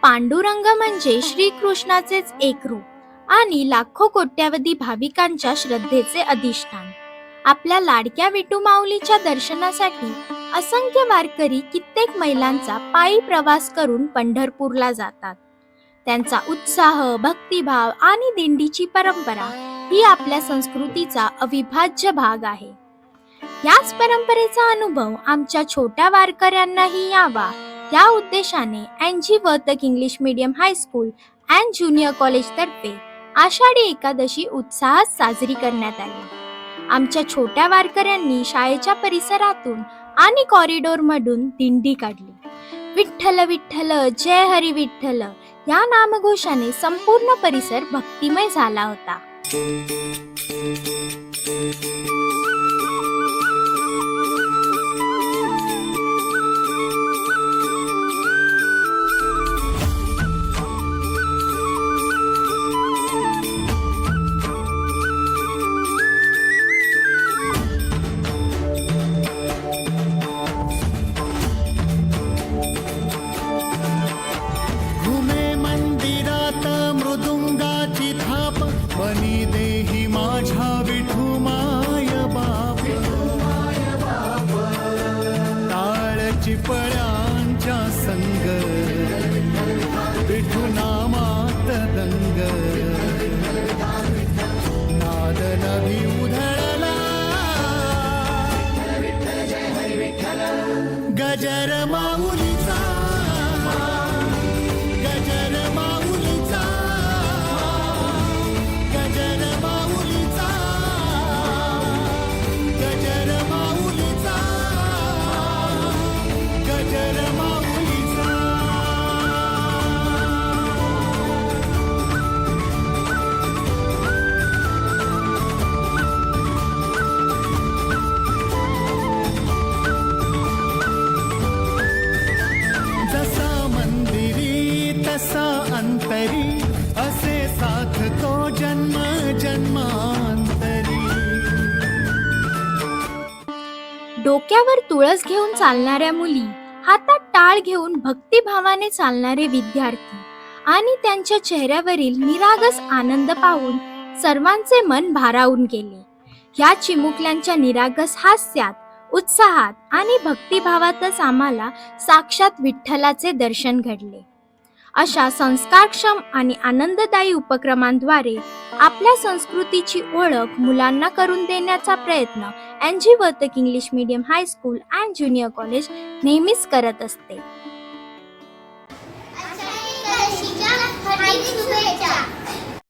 पांडुरंग म्हणजे श्रीकृष्णाचेच एक रूप आणि लाखो कोट्यावधी भाविकांच्या श्रद्धेचे अधिष्ठान. आपल्या लाडक्या विठू माऊलीच्या दर्शनासाठी असंख्य वारकरी कित्येक मैलांचा पायी प्रवास करून पंढरपूरला जातात. त्यांचा उत्साह, भक्तिभाव आणि दिंडीची परंपरा ही आपल्या संस्कृतीचा अविभाज्य भाग आहे. याच परंपरेचा अनुभव आमच्या छोट्या वारकऱ्यांनाही यावा या उद्देशाने NG Vartak English medium high school and junior college तर्फे आषाढी एकादशी उत्साहात साजरी करण्यात आली. आमच्या छोट्या वारकऱ्यांनी शाळेच्या परिसरातून आणि कॉरिडॉर मधून दिंडी काढली. विठ्ठल विठ्ठल जय हरी विठ्ठल या नामघोषाने संपूर्ण परिसर भक्तिमय झाला होता. मृदुंगाची थाप बनी देही माझ्या विठू माय बाप. टाळची पळ्यांच्या संग विठू नामात दंग. नाद नभी उधळला गजर माऊलीचा. गजर माऊलीचा. गजर माऊलीचा. गजर माऊलीचा. गजर माऊलीचा. जसा मंदिरी तसा अंतरी असे साथ तो जन्म जन्मांतरी. डोक्यावर तुळस घेऊन चालणाऱ्या मुली, हातात टाळ घेऊन भक्तिभावाने चालणारे विद्यार्थी आणि त्यांच्या चेहऱ्यावरील निरागस आनंद पाहून सर्वांचे मन भारावून गेले. या चिमुकल्यांच्या निरागस हास्यात, उत्साहात आणि भक्तिभावातच आम्हाला साक्षात विठ्ठलाचे दर्शन घडले. अशा संस्कारक्षम आणि आनंददायी उपक्रमांद्वारे आपल्या संस्कृतीची ओळख मुलांना करून देण्याचा प्रयत्न NG Vartak English medium high school and junior college नेहमीच करत असते.